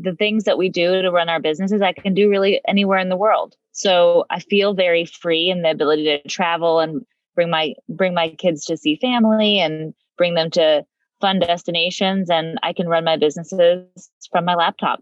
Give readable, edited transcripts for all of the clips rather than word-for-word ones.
the things that we do to run our businesses, I can do really anywhere in the world. So I feel very free in the ability to travel and bring my kids to see family and bring them to fun destinations. And I can run my businesses from my laptop.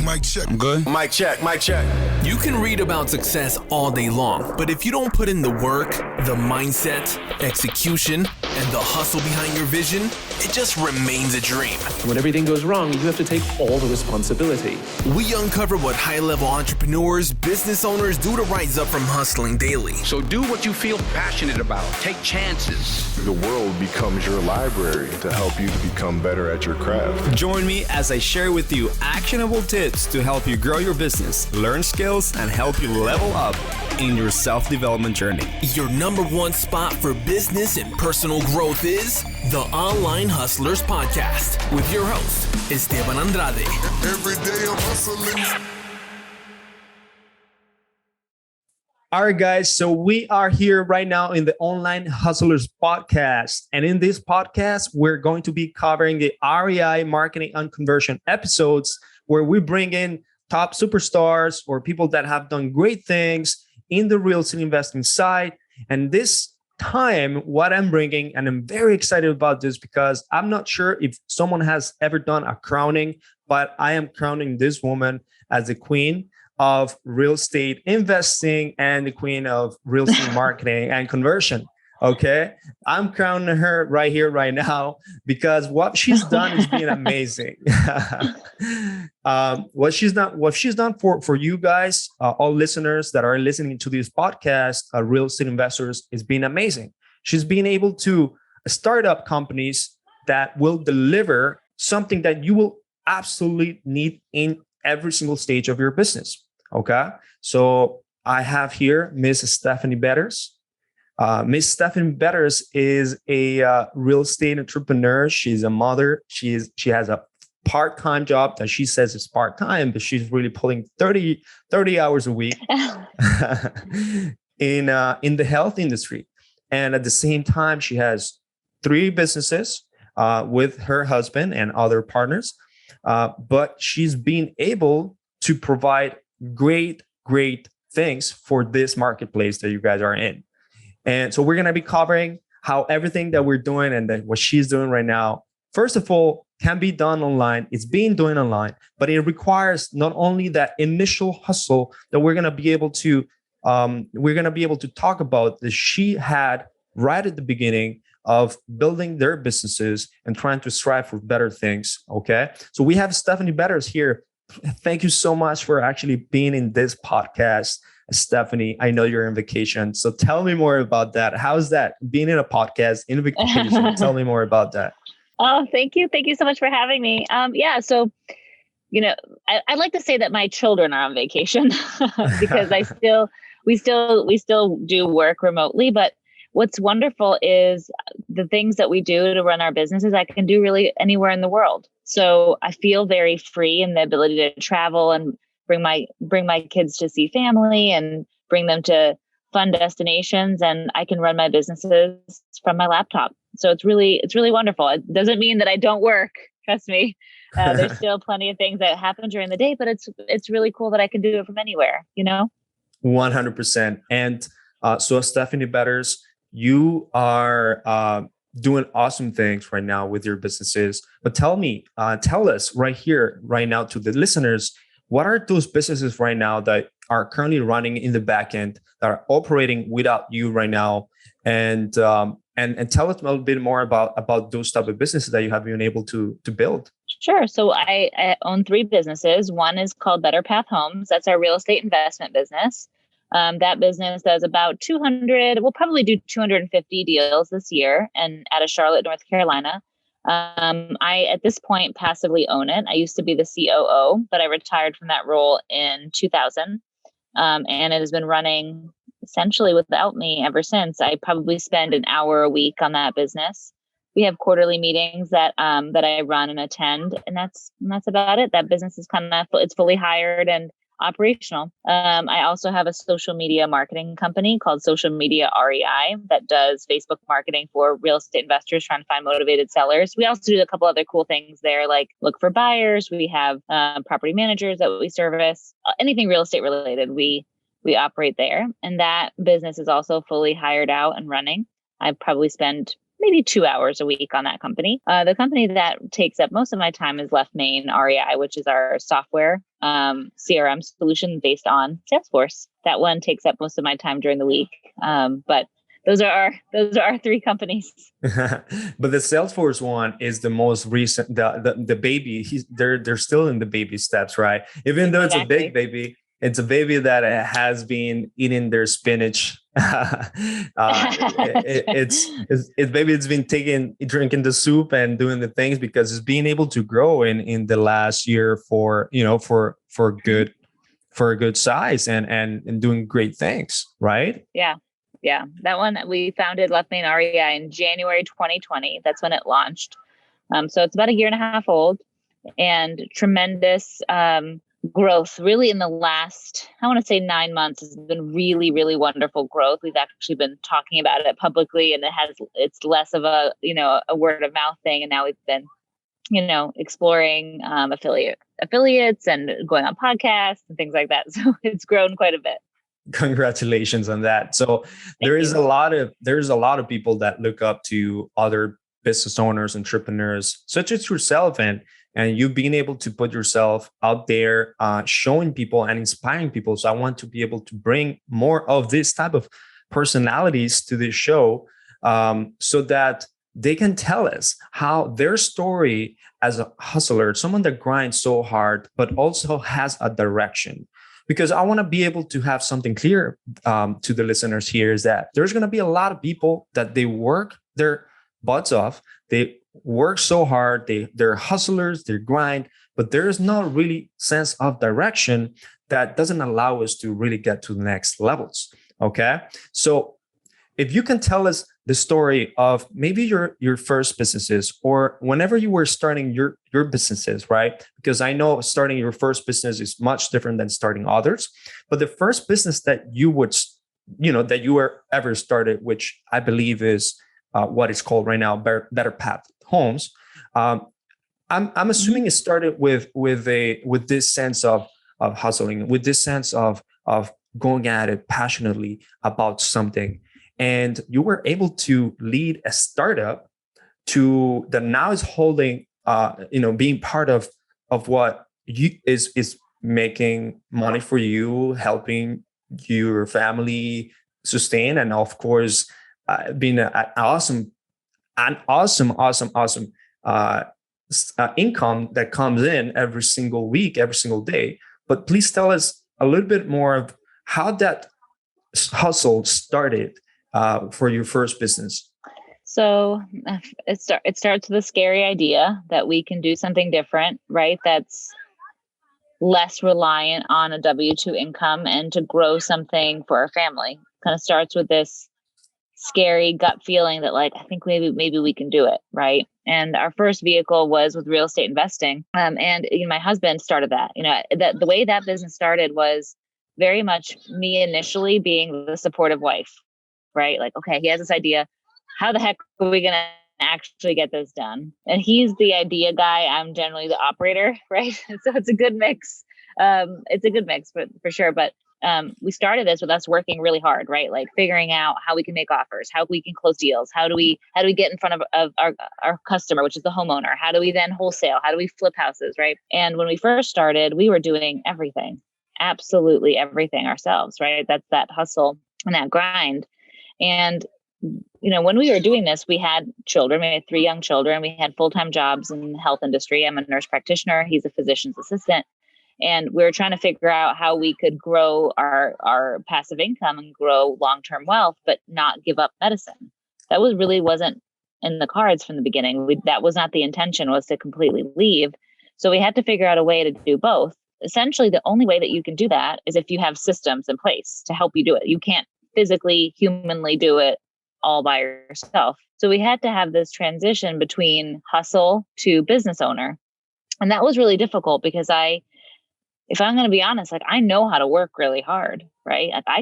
Mic check. I'm good. Mic check. Mic check. You can read about success all day long, but if you don't put in the work, the mindset, execution, and the hustle behind your vision, it just remains a dream. When everything goes wrong, you have to take all the responsibility. We uncover what high-level entrepreneurs, business owners do to rise up from hustling daily. So do what you feel passionate about. Take chances. The world becomes your library to help you to become better at your craft. Join me as I share with you actionable tips to help you grow your business, learn skills, and help you level up in your self-development journey. Your number one spot for business and personal growth is the Online Hustlers Podcast with your host, Esteban Andrade. Every day I'm hustling. All right, guys. So we are here right now in the Online Hustlers Podcast. And in this podcast, we're going to be covering the REI marketing and conversion episodes where we bring in top superstars or people that have done great things in the real estate investing side. And this time, what I'm bringing, and I'm very excited about this because I'm not sure if someone has ever done a crowning, but I am crowning this woman as the queen of real estate investing and the queen of real estate marketing and conversion. Okay, I'm crowning her right here, right now, because what she's done has been amazing. What she's done for you guys, all listeners that are listening to this podcast, real estate investors, has been amazing. She's been able to start up companies that will deliver something that you will absolutely need in every single stage of your business. Okay, so I have here Miss Stephanie Betters. Miss Stephanie Betters is a real estate entrepreneur. She's a mother. She has a part-time job that she says is part-time, but she's really pulling 30 hours a week in the health industry. And at the same time, she has 3 businesses with her husband and other partners. But she's been able to provide great things for this marketplace that you guys are in. And so we're going to be covering how everything that we're doing and what she's doing right now, first of all, can be done online. It's being done online, but it requires not only that initial hustle that we're going to be able to talk about that she had right at the beginning of building their businesses and trying to strive for better things. Okay. So we have Stephanie Betters here. Thank you so much for actually being in this podcast. Stephanie, I know you're on vacation, so tell me more about that. How's that being in a podcast in vacation? Tell me more about that. Oh, thank you. Thank you so much for having me. So, I like to say that my children are on vacation because we still do work remotely. But what's wonderful is the things that we do to run our businesses, I can do really anywhere in the world. So I feel very free in the ability to travel and bring my kids to see family and bring them to fun destinations, and I can run my businesses from my laptop. So it's really wonderful. It doesn't mean that I don't work. Trust me. There's still plenty of things that happen during the day, but it's really cool that I can do it from anywhere, 100%. And so Stephanie Betters, you are doing awesome things right now with your businesses. But tell us right here, right now to the listeners, what are those businesses right now that are currently running in the back end that are operating without you right now? And tell us a little bit more about those type of businesses that you have been able to build. Sure. So I own 3 businesses. One is called Better Path Homes. That's our real estate investment business. That business does about 200. We'll probably do 250 deals this year, and out of Charlotte, North Carolina. I, at this point, passively own it. I used to be the COO, but I retired from that role in 2000. And it has been running essentially without me ever since. I probably spend an hour a week on that business. We have quarterly meetings that I run and attend, and that's about it. That business is it's fully hired, and operational. I also have a social media marketing company called Social Media REI that does Facebook marketing for real estate investors trying to find motivated sellers. We also do a couple other cool things there, like look for buyers. We have property managers that we service. Anything real estate related, we operate there. And that business is also fully hired out and running. I probably spend maybe 2 hours a week on that company. The company that takes up most of my time is Left Main REI, which is our software CRM solution based on Salesforce. That one takes up most of my time during the week. But those are our three companies. But the Salesforce one is the most recent. The baby. They're still in the baby steps, right? Even though it's a big baby. It's a baby that has been eating their spinach. It's baby. It's been drinking the soup and doing the things because it's being able to grow in the last year for a good size and doing great things, right? Yeah. That one we founded Left Main REI in January 2020. That's when it launched. So it's about a year and a half old, and tremendous growth really in the last, I want to say 9 months has been really, really wonderful growth. We've actually been talking about it publicly, and it's less of a word of mouth thing. And now we've been, exploring affiliates and going on podcasts and things like that. So it's grown quite a bit. Congratulations on that. So there's a lot of people that look up to other business owners, entrepreneurs, such as yourself, and you've been able to put yourself out there, showing people and inspiring people. So I want to be able to bring more of this type of personalities to this show, so that they can tell us how their story as a hustler, someone that grinds so hard, but also has a direction. Because I want to be able to have something clear to the listeners here is that there's going to be a lot of people that they work their butts off. They work so hard. They're hustlers, they grind, but there is no really sense of direction that doesn't allow us to really get to the next levels. Okay. So if you can tell us the story of maybe your first businesses, or whenever you were starting your businesses, right? Because I know starting your first business is much different than starting others, but the first business that you were ever started, which I believe is what is called right now Better Path Homes. I'm assuming it started with this sense of hustling, with this sense of going at it passionately about something, and you were able to lead a startup to that now is holding, being part of what is making money for you, helping your family sustain, and of course, being an awesome income that comes in every single week, every single day. But please tell us a little bit more of how that hustle started for your first business. So it starts with a scary idea that we can do something different, right? That's less reliant on a W-2 income, and to grow something for our family. Kind of starts with this scary gut feeling that I think maybe we can do it, right? And our first vehicle was with real estate investing. And my husband started that. The way that business started was very much me initially being the supportive wife, right? Okay, he has this idea. How the heck are we going to actually get this done? And he's the idea guy. I'm generally the operator, right? So it's a good mix. It's a good mix for sure. But we started this with us working really hard, right? Figuring out how we can make offers, how we can close deals, how do we get in front of our customer, which is the homeowner? How do we then wholesale? How do we flip houses, right? And when we first started, we were doing everything, absolutely everything ourselves, right? That's that hustle and that grind. And when we were doing this, we had children. We had 3 young children. We had full-time jobs in the health industry. I'm a nurse practitioner. He's a physician's assistant. And we were trying to figure out how we could grow our passive income and grow long-term wealth, but not give up medicine. That wasn't in the cards from the beginning. That was not the intention, was to completely leave. So we had to figure out a way to do both. Essentially, the only way that you can do that is if you have systems in place to help you do it. You can't physically, humanly do it all by yourself. So we had to have this transition between hustle to business owner. And that was really difficult because I if I'm going to be honest, like I know how to work really hard, right? Like I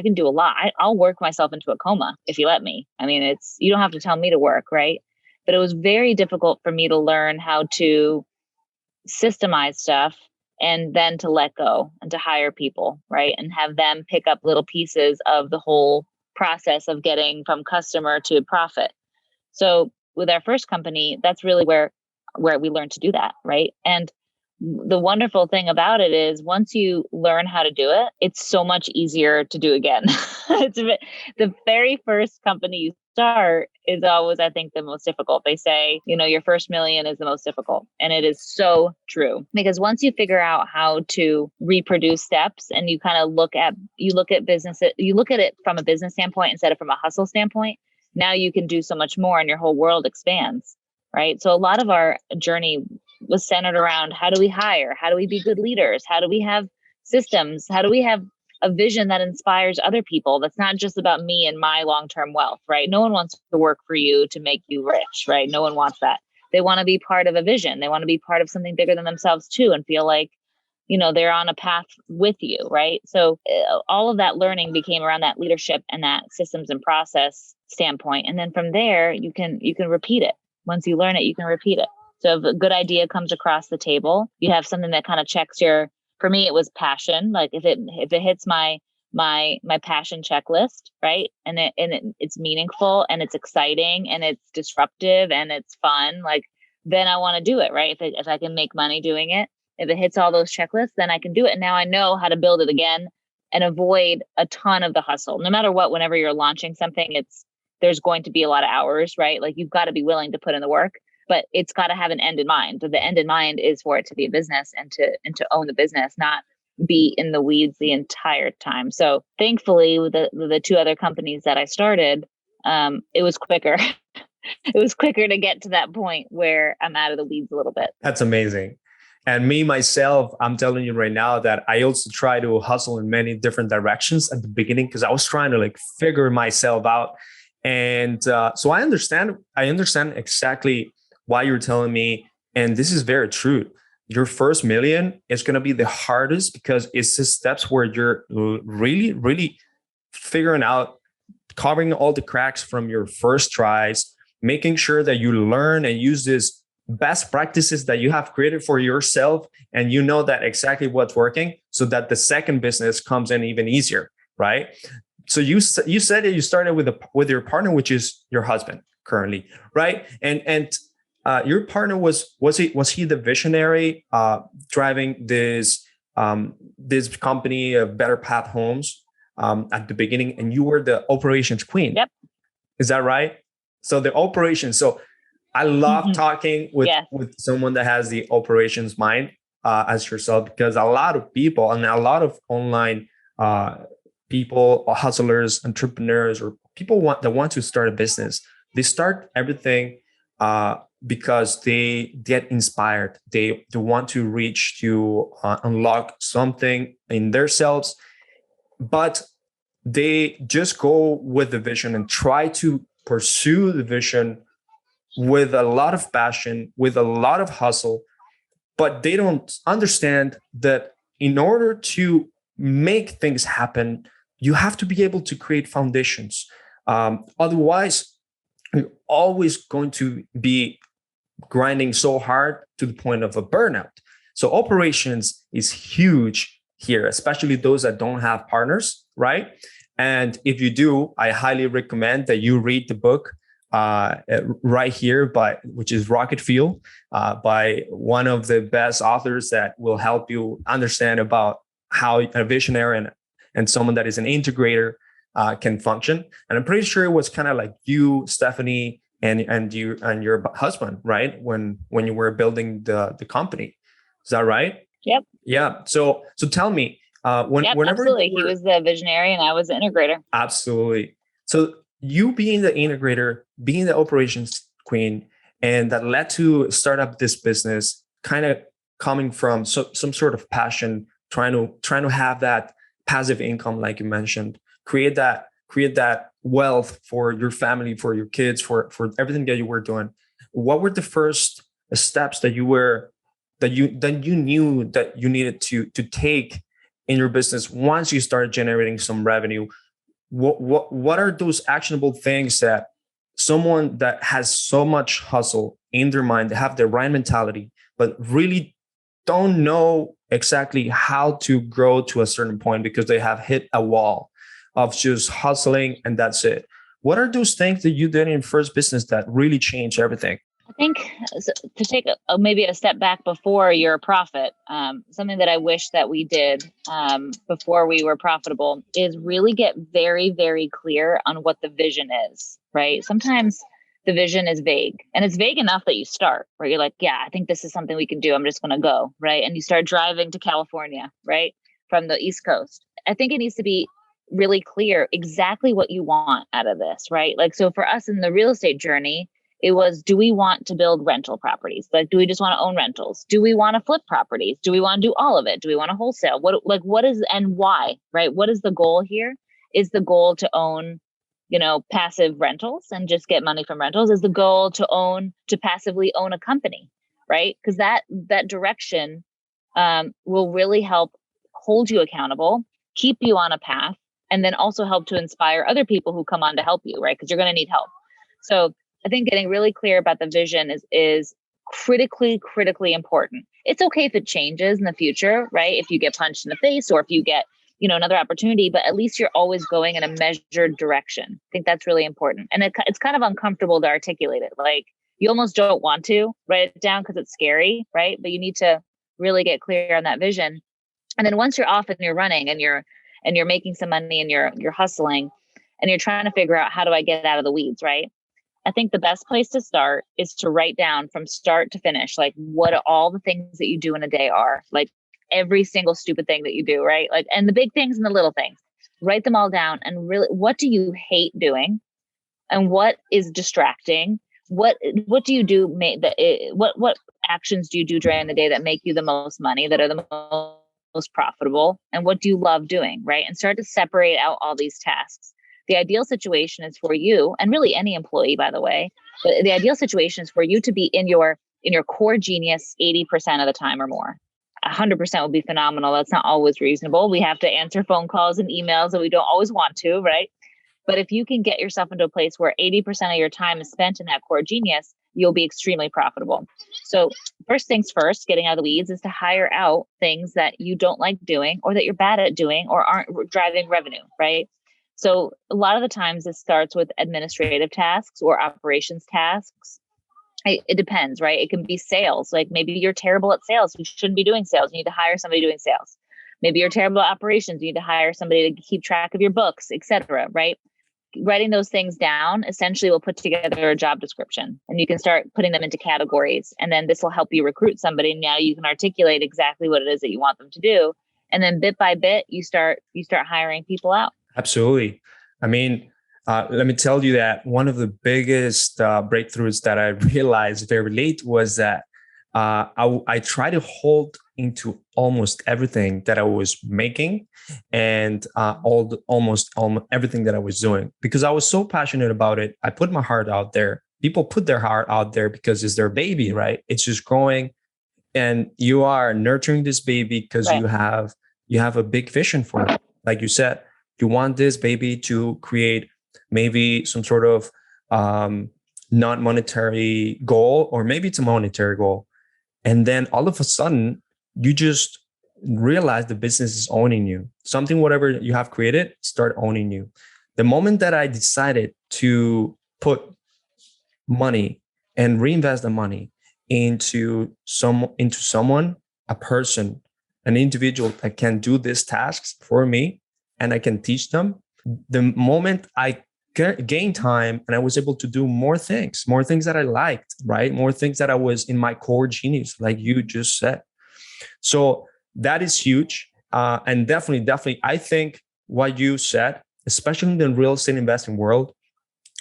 can do a lot. I'll work myself into a coma if you let me. I mean, you don't have to tell me to work, right? But it was very difficult for me to learn how to systemize stuff and then to let go and to hire people, right? And have them pick up little pieces of the whole process of getting from customer to profit. So with our first company, that's really where we learned to do that, right? And the wonderful thing about it is once you learn how to do it, it's so much easier to do again. The very first company you start is always, I think, the most difficult. They say, your first million is the most difficult. And it is so true, because once you figure out how to reproduce steps and you kind of look at business, you look at it from a business standpoint instead of from a hustle standpoint, now you can do so much more and your whole world expands, right? So a lot of our journey was centered around how do we hire? How do we be good leaders? How do we have systems? How do we have a vision that inspires other people? That's not just about me and my long-term wealth, right? No one wants to work for you to make you rich, right? No one wants that. They want to be part of a vision. They want to be part of something bigger than themselves too, and feel like, they're on a path with you, right? So all of that learning became around that leadership and that systems and process standpoint. And then from there, you can repeat it. Once you learn it, you can repeat it. So if a good idea comes across the table, you have something that kind of checks for me, it was passion. Like if it hits my passion checklist, right? And it's meaningful and it's exciting and it's disruptive and it's fun, like then I want to do it, right? If I can make money doing it, if it hits all those checklists, then I can do it. And now I know how to build it again and avoid a ton of the hustle. No matter what, whenever you're launching something, there's going to be a lot of hours, right? Like you've got to be willing to put in the work. But it's got to have an end in mind. So the end in mind is for it to be a business and to own the business, not be in the weeds the entire time. So thankfully, with the two other companies that I started, it was quicker. It was quicker to get to that point where I'm out of the weeds a little bit. That's amazing. And me, myself, I'm telling you right now that I also try to hustle in many different directions at the beginning because I was trying to figure myself out. And so I understand exactly why you're telling me, and this is very true. Your first million is going to be the hardest because it's the steps where you're really, really figuring out, covering all the cracks from your first tries, making sure that you learn and use these best practices that you have created for yourself, and you know that exactly what's working, so that the second business comes in even easier, right? So you said that you started with your partner, which is your husband currently, right? And your partner was he the visionary driving this company of Better Path Homes at the beginning, and you were the operations queen? Yep. Is that right? So the operations. So I love talking with someone that has the operations mind as yourself, because a lot of people and a lot of online people, or hustlers, entrepreneurs, or people that want to start a business, they start everything because they get inspired. They want to reach to unlock something in themselves, but they just go with the vision and try to pursue the vision with a lot of passion, with a lot of hustle, but they don't understand that in order to make things happen, you have to be able to create foundations. Otherwise, you're always going to be grinding so hard to the point of a burnout. So operations is huge here, especially those that don't have partners, right? And if you do, I highly recommend that you read the book right here, which is Rocket Fuel, by one of the best authors that will help you understand about how a visionary and someone that is an integrator can function. And I'm pretty sure it was kind of like you, Stephanie, and you and your husband, right? When you were building the company, is that right? Yep. Yeah. So tell me, whenever absolutely, he was the visionary and I was the integrator. Absolutely. So you being the integrator, being the operations queen, and that led to start up this business, kind of coming from some sort of passion, trying to have that passive income, like you mentioned, create that wealth for your family, for your kids, for everything that you were doing. What were the first steps that you were that you knew that you needed to take in your business once you started generating some revenue? What are those actionable things that someone that has so much hustle in their mind, they have the right mentality, but really don't know exactly how to grow to a certain point because they have hit a wall of just hustling and that's it? What are those things that you did in your first business that really changed everything? I think to take maybe a step back before you're a profit, something that I wish that we did before we were profitable is really get very, very clear on what the vision is, right? Sometimes the vision is vague, and it's vague enough that you start where you're like, yeah, I think this is something we can do. I'm just going to go, right? And you start driving to California, right? From the East Coast. I think it needs to be really clear exactly what you want out of this, right? Like, so for us in the real estate journey, it was, do we want to build rental properties? Like, do we just want to own rentals? Do we want to flip properties? Do we want to do all of it? Do we want to wholesale? What is, and why, right? What is the goal here? Is the goal to own, passive rentals and just get money from rentals? Is the goal to passively own a company, right? Because that direction will really help hold you accountable, keep you on a path, and then also help to inspire other people who come on to help you, right? Because you're going to need help. So I think getting really clear about the vision is critically important. It's okay if it changes in the future, right? If you get punched in the face or if you get, another opportunity, but at least you're always going in a measured direction. I think that's really important. And it's kind of uncomfortable to articulate it. Like, you almost don't want to write it down because it's scary, right? But you need to really get clear on that vision. And then once you're off and you're running and you're making some money and you're hustling and you're trying to figure out, how do I get out of the weeds, right? I think the best place to start is to write down from start to finish, like, what all the things that you do in a day are, like every single stupid thing that you do, right? Like, and the big things and the little things, write them all down. And really, what do you hate doing? And what is distracting? What do you do? What actions do you do during the day that make you the most money, that are the most profitable? And what do you love doing, right? And start to separate out all these tasks. The ideal situation is for you, and really any employee, by the way, but the ideal situation is for you to be in your core genius 80% of the time or more. 100% would be phenomenal. That's not always reasonable. We have to answer phone calls and emails that we don't always want to, right? But if you can get yourself into a place where 80% of your time is spent in that core genius, you'll be extremely profitable. So first things first, getting out of the weeds, is to hire out things that you don't like doing or that you're bad at doing or aren't driving revenue, right? So a lot of the times this starts with administrative tasks or operations tasks. It depends, right? It can be sales. Like, maybe you're terrible at sales. You shouldn't be doing sales. You need to hire somebody doing sales. Maybe you're terrible at operations. You need to hire somebody to keep track of your books, etc. Right? Writing those things down essentially will put together a job description, and you can start putting them into categories. And then this will help you recruit somebody. Now you can articulate exactly what it is that you want them to do. And then bit by bit, you start hiring people out. Absolutely. I mean, let me tell you that one of the biggest breakthroughs that I realized very late was that I try to hold into almost everything that I was making and almost everything that I was doing, because I was so passionate about it. I put my heart out there. People put their heart out there because it's their baby, right? It's just growing, and you are nurturing this baby because right. you have a big vision for it. Like you said, you want this baby to create maybe some sort of non-monetary goal, or maybe it's a monetary goal. And then all of a sudden, you just realize the business is owning you. Something, whatever you have created, start owning you. The moment that I decided to put money and reinvest the money into someone, a person, an individual that can do these tasks for me, and I can teach them, the moment I gained time and I was able to do more things that I liked, right? More things that I was in my core genius, like you just said. So that is huge. And definitely, I think what you said, especially in the real estate investing world,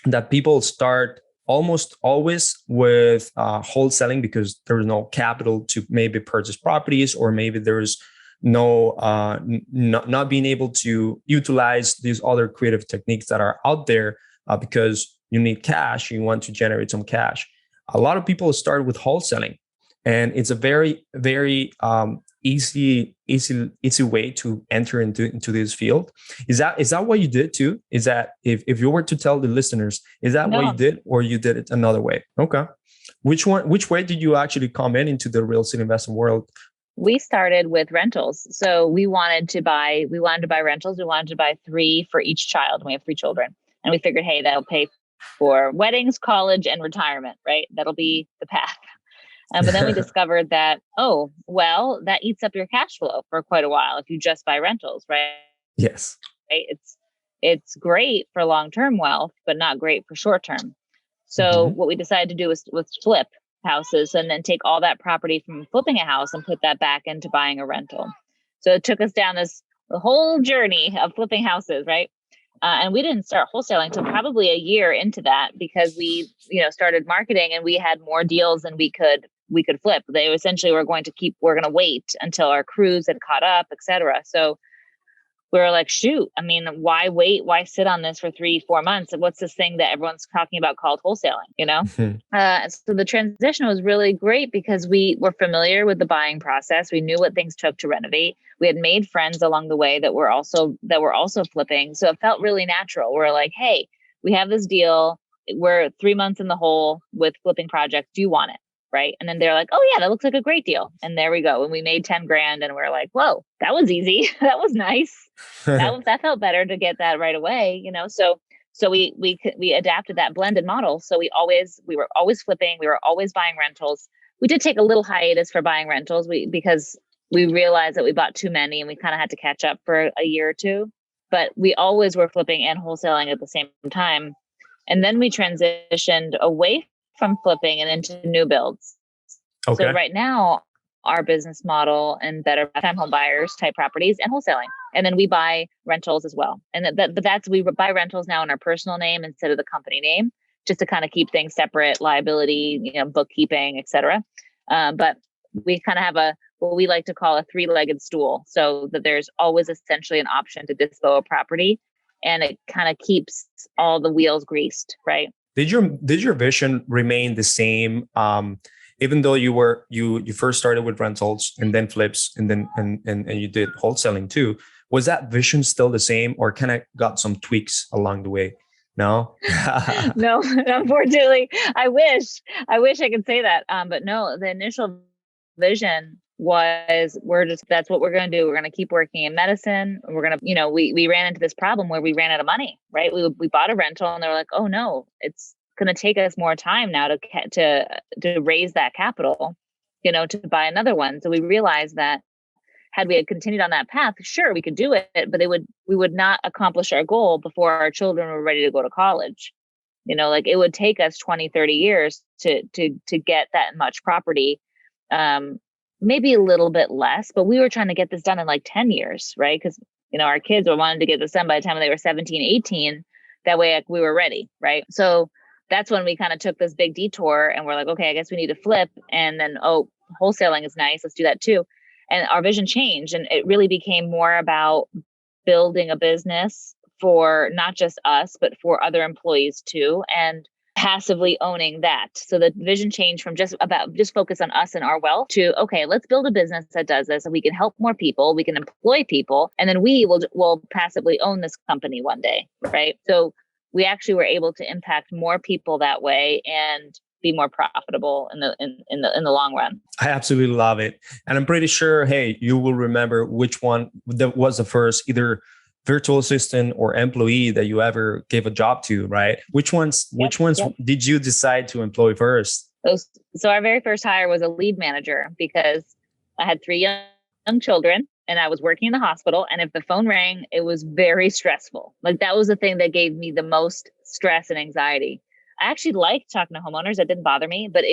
that people start almost always with wholesaling because there is no capital to maybe purchase properties, or maybe there is no not being able to utilize these other creative techniques that are out there because you need cash, you want to generate some cash. A lot of people start with wholesaling, And it's a very, very easy way to enter into this field. Is that what you did too? Is that if you were to tell the listeners, is that what you did, or you did it another way? Okay. Which way did you actually come into the real estate investment world? We started with rentals. So we wanted to buy rentals. We wanted to buy 3 for each child. And we have 3 children. And we figured, hey, that'll pay for weddings, college, and retirement, right? That'll be the path. But then we discovered that, that eats up your cash flow for quite a while if you just buy rentals, right? Yes. Right? It's great for long-term wealth, but not great for short-term. So what we decided to do was flip houses and then take all that property from flipping a house and put that back into buying a rental. So it took us down the whole journey of flipping houses, right? And we didn't start wholesaling until probably a year into that, because we, started marketing and we had more deals than we could flip. They essentially were going to wait until our crews had caught up, et cetera. So we were like, shoot, I mean, why wait? Why sit on this for 3-4 months? What's this thing that everyone's talking about called wholesaling, So the transition was really great because we were familiar with the buying process. We knew what things took to renovate. We had made friends along the way that were also flipping. So it felt really natural. We're like, hey, we have this deal. We're 3 months in the hole with flipping projects. Do you want it? Right. And then they're like, oh yeah, that looks like a great deal. And there we go. And we made 10 grand and we're like, whoa, that was easy. That was nice. That felt better to get that right away, So we adapted that blended model. So we were always flipping. We were always buying rentals. We did take a little hiatus for buying rentals because we realized that we bought too many and we kind of had to catch up for a year or two, but we always were flipping and wholesaling at the same time. And then we transitioned away from flipping and into new builds. Okay. So right now, our business model and better time home buyers type properties and wholesaling. And then we buy rentals as well. And we buy rentals now in our personal name instead of the company name, just to kind of keep things separate, liability, bookkeeping, et cetera. But we kind of have what we like to call a 3-legged stool, so that there's always essentially an option to dispose of property, and it kind of keeps all the wheels greased, right? Did your vision remain the same? Even though you first started with rentals and then flips and then and you did wholesaling too, was that vision still the same, or kind of got some tweaks along the way? No, no, unfortunately, I wish I could say that. But no, the initial vision was that's what we're going to do. We're going to keep working in medicine. We're going to, we ran into this problem where we ran out of money, right? We bought a rental and they were like, oh no, it's going to take us more time now to raise that capital, to buy another one. So we realized that had we continued on that path, sure, we could do it, but we would not accomplish our goal before our children were ready to go to college. It would take us 20, 30 years to get that much property. Maybe a little bit less, but we were trying to get this done in like 10 years, right? Because, our kids were wanting to get this done by the time they were 17, 18. That way we were ready, right? So that's when we kind of took this big detour and we're like, okay, I guess we need to flip. And then, wholesaling is nice. Let's do that too. And our vision changed, and it really became more about building a business for not just us, but for other employees too. And passively owning that. So the vision changed from just focus on us and our wealth to, okay, let's build a business that does this, and we can help more people, we can employ people, and then we will passively own this company one day, right? So we actually were able to impact more people that way and be more profitable in the long run. I absolutely love it. And I'm pretty sure, hey, you will remember which one that was the first either virtual assistant or employee that you ever gave a job to, right? Which ones did you decide to employ first? So our very first hire was a lead manager, because I had 3 young children and I was working in the hospital. And if the phone rang, it was very stressful. Like, that was the thing that gave me the most stress and anxiety. I actually liked talking to homeowners. That didn't bother me, but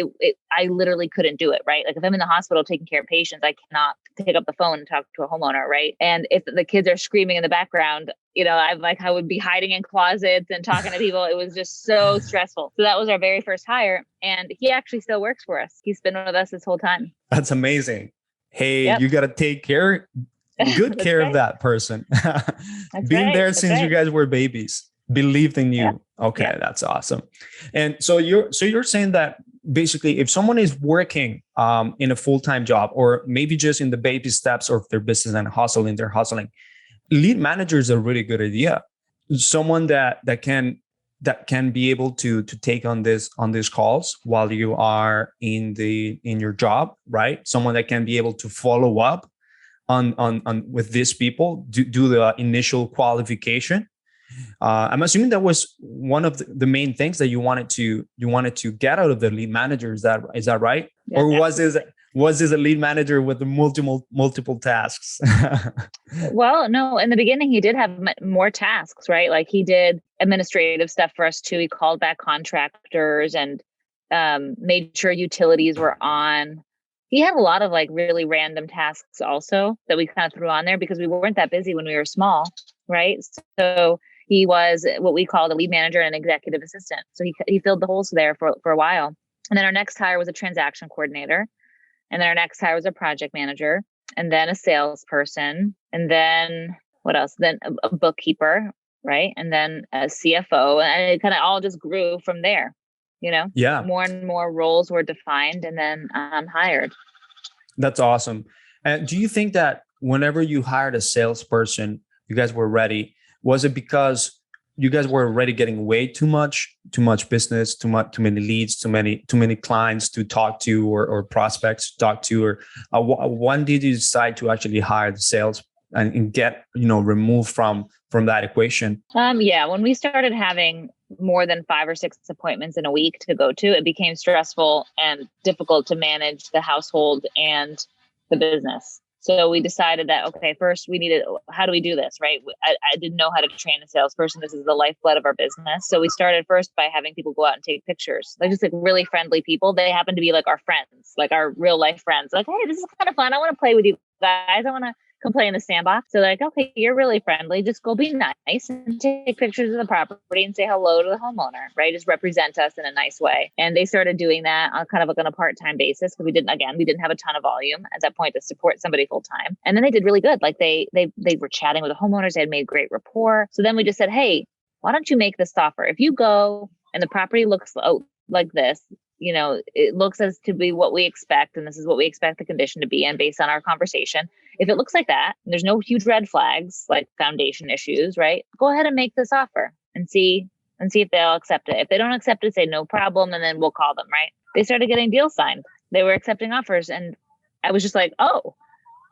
I literally couldn't do it, right? Like, if I'm in the hospital taking care of patients, I cannot pick up the phone and talk to a homeowner, right? And if the kids are screaming in the background, I would be hiding in closets and talking to people. It was just so stressful. So that was our very first hire. And he actually still works for us. He's been with us this whole time. That's amazing. Hey, You got to take good care of that person. Being there since you guys were babies. Believed in you. Yeah. Okay, That's awesome. And so you're saying that basically, if someone is working in a full-time job, or maybe just in the baby steps of their business and they're hustling, lead manager is a really good idea. Someone that can be able to take on these calls while you are in your job, right? Someone that can be able to follow up on with these people, do the initial qualification. I'm assuming that was one of the main things that you wanted to get out of the lead manager. Is that right? Yeah, or was this a lead manager with the multiple tasks? Well, no, in the beginning, he did have more tasks, right? Like he did administrative stuff for us too. He called back contractors and made sure utilities were on. He had a lot of like really random tasks also that we kind of threw on there because we weren't that busy when we were small, right? So he was what we called a lead manager and an executive assistant. So he filled the holes there for a while. And then our next hire was a transaction coordinator. And then our next hire was a project manager, and then a salesperson, and then what else? Then a bookkeeper, right? And then a CFO, and it kind of all just grew from there. Yeah. More and more roles were defined and then hired. That's awesome. And do you think that whenever you hired a salesperson, you guys were ready? Was it because you guys were already getting way too much business, too many leads, too many clients to talk to or prospects to talk to, or when did you decide to actually hire the sales and get removed from that equation? Yeah, when we started having more than 5 or 6 appointments in a week to go to, it became stressful and difficult to manage the household and the business. So we decided that, okay, first how do we do this, right? I didn't know how to train a salesperson. This is the lifeblood of our business. So we started first by having people go out and take pictures. They're just like really friendly people. They happen to be like our friends, like our real life friends. Like, hey, this is kind of fun. I want to play with you guys. I want to come play in the sandbox. So like, okay, you're really friendly. Just go be nice and take pictures of the property and say hello to the homeowner, right? Just represent us in a nice way. And they started doing that on kind of like on a part-time basis because we didn't have a ton of volume at that point to support somebody full-time. And then they did really good. Like they were chatting with the homeowners. They had made great rapport. So then we just said, hey, why don't you make this offer? If you go and the property looks like this, it looks as to be what we expect, and this is what we expect the condition to be, and based on our conversation, if it looks like that, and there's no huge red flags like foundation issues, right? Go ahead and make this offer and see if they'll accept it. If they don't accept it, say no problem, and then we'll call them, right? They started getting deals signed. They were accepting offers, and I was just like, oh,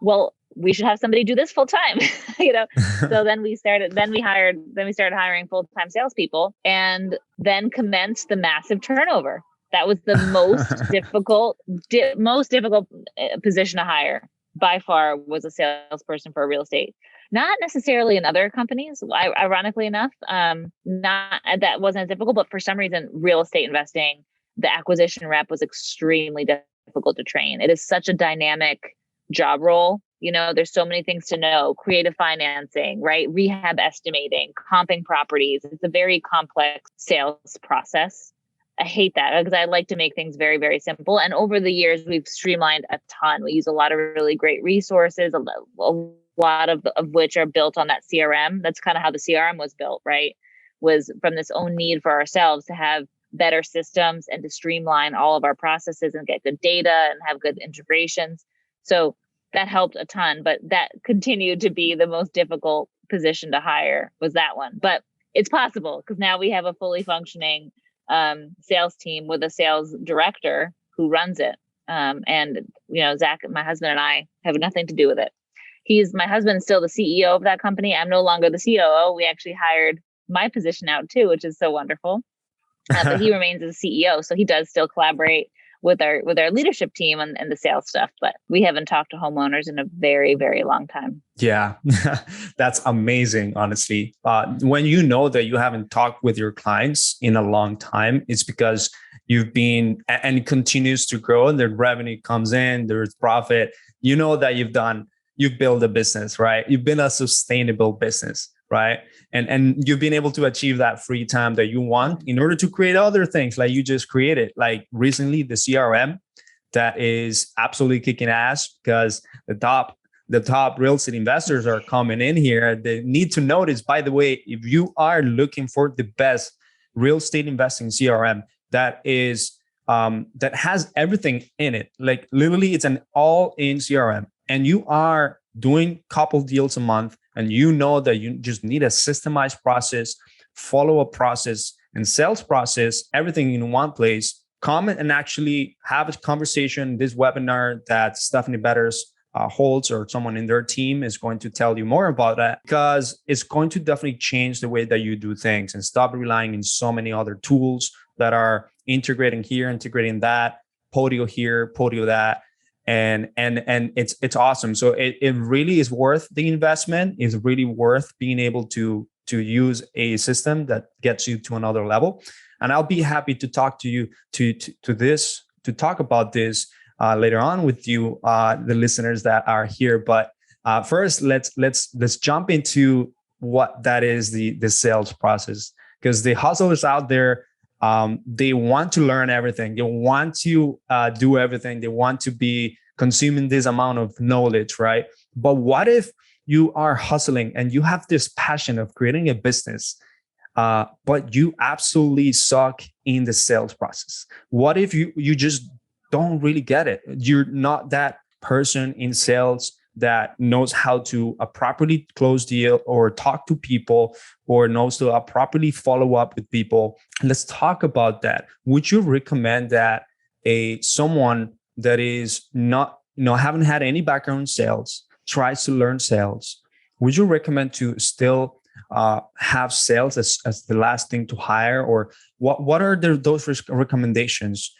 well, we should have somebody do this full time, So then we started hiring full-time salespeople, and then commenced the massive turnover. That was the most difficult position to hire by far, was a salesperson for real estate. Not necessarily in other companies, ironically enough, that wasn't as difficult, but for some reason, real estate investing, the acquisition rep was extremely difficult to train. It is such a dynamic job role. There's so many things to know: creative financing, right? Rehab estimating, comping properties. It's a very complex sales process. I hate that because I like to make things very, very simple. And over the years, we've streamlined a ton. We use a lot of really great resources, a lot of which are built on that CRM. That's kind of how the CRM was built, right? Was from this own need for ourselves to have better systems and to streamline all of our processes and get good data and have good integrations. So that helped a ton, but that continued to be the most difficult position to hire, was that one. But it's possible because now we have a fully functioning sales team with a sales director who runs it. And Zach, my husband, and I have nothing to do with it. My husband's still the CEO of that company. I'm no longer the COO. We actually hired my position out too, which is so wonderful. But he remains as CEO. So he does still collaborate with our leadership team and the sales stuff, but we haven't talked to homeowners in a very, very long time. Yeah, that's amazing, honestly. When you know that you haven't talked with your clients in a long time, it's because you've been, and it continues to grow, and the revenue comes in, there's profit. You know that you've built a business, right? You've been a sustainable business, right? And you've been able to achieve that free time that you want in order to create other things like you just created, like recently the CRM that is absolutely kicking ass because the top real estate investors are coming in here. They need to notice, by the way, if you are looking for the best real estate investing CRM that is that has everything in it. Like literally, it's an all-in CRM, and you are doing a couple deals a month, and you know that you just need a systemized process, follow-up process, and sales process, everything in one place. Come and actually have a conversation. This webinar that Stephanie Betters holds, or someone in their team, is going to tell you more about that, because it's going to definitely change the way that you do things, and stop relying on so many other tools that are integrating here, integrating that, Podio here, Podio that. And it's awesome. So it really is worth the investment. It's really worth being able to use a system that gets you to another level. And I'll be happy to talk to you to talk about this later on with you, the listeners that are here. But first, let's jump into what that is, the sales process, because the hustlers out there, they want to learn everything. They want to do everything. They want to be consuming this amount of knowledge, right? But what if you are hustling and you have this passion of creating a business, but you absolutely suck in the sales process? What if you just don't really get it? You're not that person in sales that knows how to properly close deal, or talk to people, or knows to properly follow up with people. Let's talk about that. Would you recommend that someone that is not, haven't had any background in sales, tries to learn sales, would you recommend to still have sales as the last thing to hire? Or what are those recommendations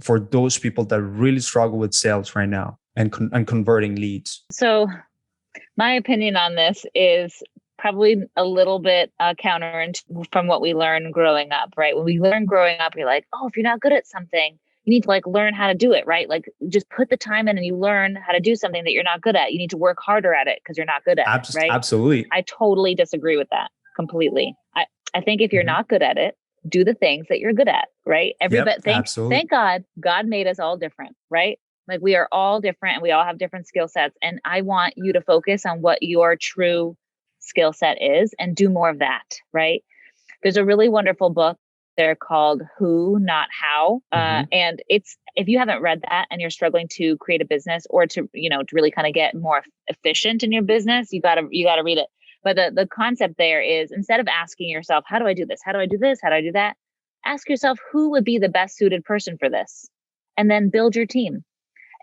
for those people that really struggle with sales right now and converting leads? So my opinion on this is probably a little bit counter from what we learned growing up, right? When we learn growing up, you're like, oh, if you're not good at something, you need to learn how to do it, right? Just put the time in and you learn how to do something that you're not good at. You need to work harder at it because you're not good at it, right? Absolutely. I totally disagree with that completely. I think if you're not good at it, do the things that you're good at, right? Thank God made us all different, right? We are all different and we all have different skill sets. And I want you to focus on what your true skill set is and do more of that, right? There's a really wonderful book there called Who, Not How. And if you haven't read that and you're struggling to create a business, or to really kind of get more efficient in your business, you gotta read it. But the concept there is, instead of asking yourself, how do I do this? How do I do this? How do I do that? Ask yourself, who would be the best suited person for this? And then build your team.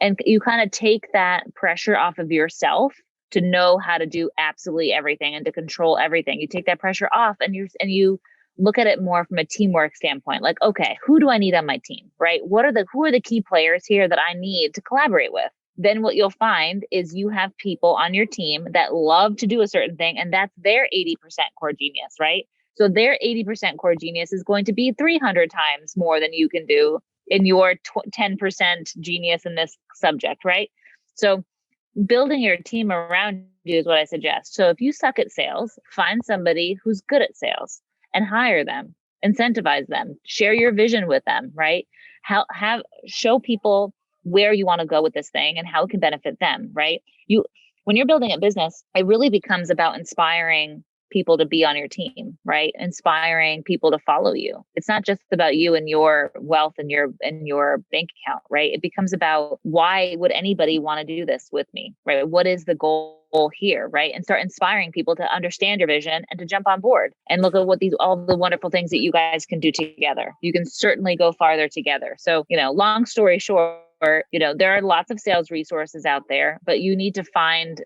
And you kind of take that pressure off of yourself to know how to do absolutely everything and to control everything. You take that pressure off and you look at it more from a teamwork standpoint. Okay, who do I need on my team, right? Who are the key players here that I need to collaborate with? Then what you'll find is you have people on your team that love to do a certain thing, and that's their 80% core genius, right? So their 80% core genius is going to be 300 times more than you can do in your 10% genius in this subject, right? So building your team around you is what I suggest. So if you suck at sales, find somebody who's good at sales and hire them, incentivize them, share your vision with them, right? Show people where you want to go with this thing and how it can benefit them, right? When you're building a business, it really becomes about inspiring people to be on your team, right? Inspiring people to follow you. It's not just about you and your wealth and your bank account, right? It becomes about, why would anybody want to do this with me, right? What is the goal here, right? And start inspiring people to understand your vision and to jump on board and look at all the wonderful things that you guys can do together. You can certainly go farther together. So, long story short, there are lots of sales resources out there, but you need to find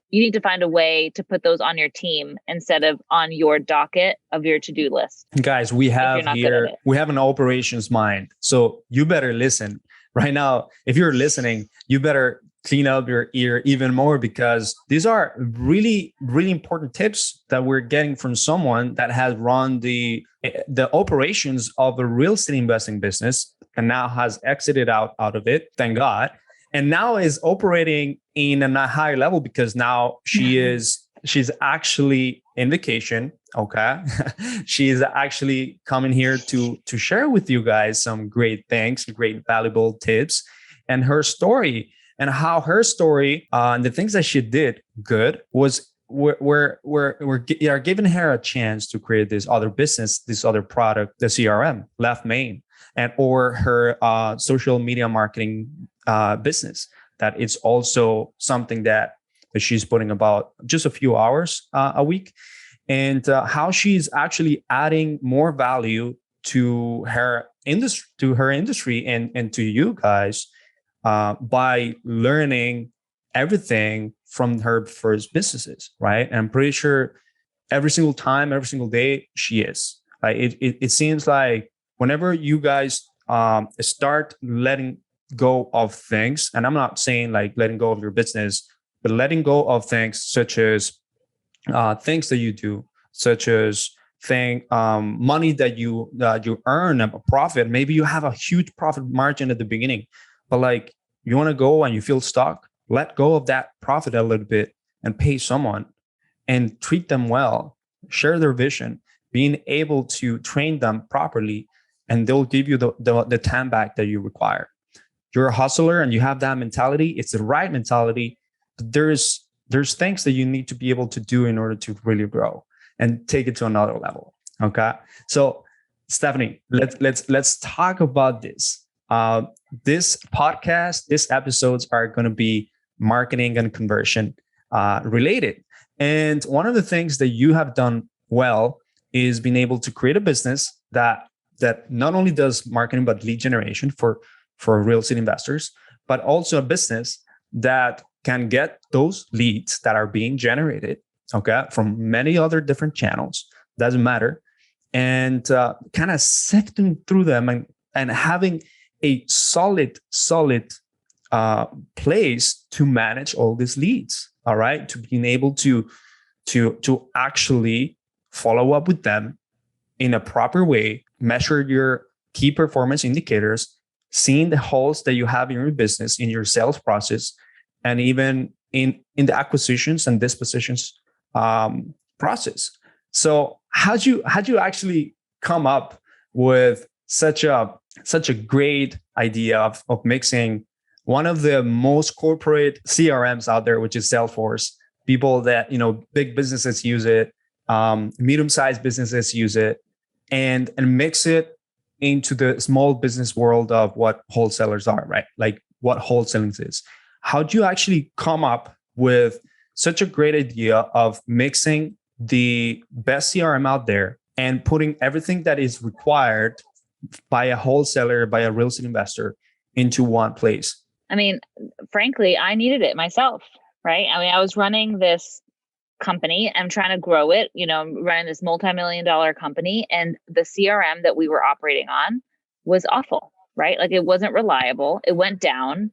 a way to put those on your team instead of on your docket of your to-do list. Guys, we have an operations mind. So you better listen right now. If you're listening, you better clean up your ear even more, because these are really, really important tips that we're getting from someone that has run the operations of a real estate investing business and now has exited out of it, thank God, and now is operating in a higher level, because now she's actually in vacation. Okay. She's actually coming here to share with you guys some great things, great valuable tips, and her story, and how her story and the things that she did good was we're giving her a chance to create this other business, this other product, the CRM, Left Main. and or her social media marketing business. That it's also something that she's putting about just a few hours a week, and how she's actually adding more value to her industry, and to you guys by learning everything from her first businesses, right? And I'm pretty sure every single time, every single day, she is. Like it seems like whenever you guys start letting go of things, and I'm not saying like letting go of your business, but letting go of things such as things that you do, such as money that you earn, a profit. Maybe you have a huge profit margin at the beginning, but like you want to go and you feel stuck. Let go of that profit a little bit and pay someone and treat them well, share their vision, being able to train them properly, and they'll give you the time back that you require. You're a hustler and you have that mentality. It's the right mentality. But there's things that you need to be able to do in order to really grow and take it to another level. Okay. So Stephanie, let's talk about this. This podcast, these episodes are going to be marketing and conversion related. And one of the things that you have done well is being able to create a business that not only does marketing, but lead generation for real estate investors, but also a business that can get those leads that are being generated, okay, from many other different channels, doesn't matter, and kind of sifting through them and having a solid place to manage all these leads. All right, to being able to actually follow up with them in a proper way, measure your key performance indicators, seeing the holes that you have in your business, in your sales process, and even in the acquisitions and dispositions process. So how'd you actually come up with such a great idea of mixing one of the most corporate CRMs out there, which is Salesforce? People that, big businesses use it, medium-sized businesses use it, and mix it into the small business world of what wholesalers are, right? Like what wholesaling is. How do you actually come up with such a great idea of mixing the best CRM out there and putting everything that is required by a wholesaler, by a real estate investor into one place? I mean, frankly, I needed it myself, right? I mean, I was running this company. I'm trying to grow it, running this multi-million-dollar company, and the CRM that we were operating on was awful, right? Like it wasn't reliable. It went down.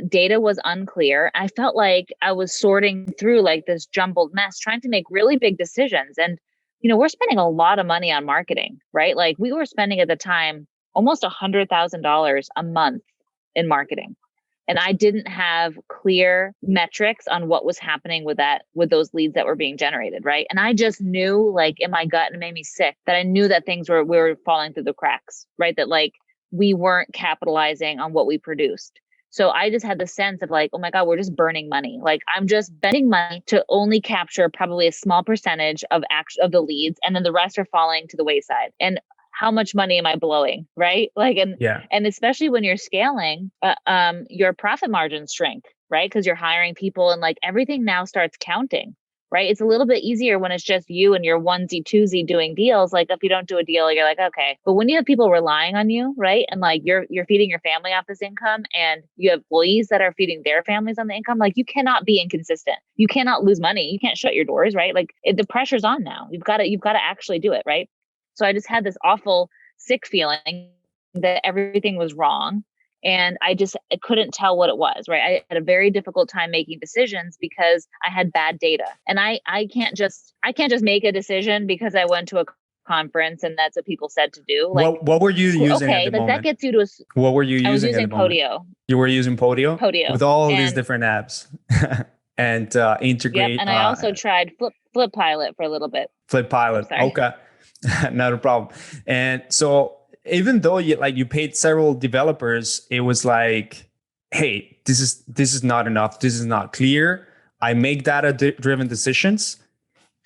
Data was unclear. I felt like I was sorting through like this jumbled mess, trying to make really big decisions. And, we're spending a lot of money on marketing, right? Like we were spending at the time almost $100,000 a month in marketing. And I didn't have clear metrics on what was happening with those leads that were being generated, right? And I just knew, like in my gut, and it made me sick, that I knew that we were falling through the cracks, right? That like we weren't capitalizing on what we produced. So I just had the sense of like, oh my God, we're just burning money. Like I'm just spending money to only capture probably a small percentage of the leads, and then the rest are falling to the wayside. And how much money am I blowing, right? Like, and especially when you're scaling, your profit margins shrink, right? Because you're hiring people, and like everything now starts counting, right? It's a little bit easier when it's just you and your onesie twosie doing deals. Like if you don't do a deal, you're like, okay. But when you have people relying on you, right? And like you're feeding your family off this income, and you have employees that are feeding their families on the income, like you cannot be inconsistent. You cannot lose money. You can't shut your doors, right? Like the pressure's on now. You've got to actually do it, right? So I just had this awful sick feeling that everything was wrong. And I couldn't tell what it was, right? I had a very difficult time making decisions because I had bad data. And I can't just make a decision because I went to a conference and that's what people said to do. Like, what were you using at the moment? That gets you to what were you using? I was using Podio. You were using Podio? Podio. With all these different apps and integrate. Yep, and I also tried Flip Pilot for a little bit. Flip Pilot. Okay. Not a problem. And so even though you paid several developers, it was like, hey, this is not enough. This is not clear. I make data-driven decisions,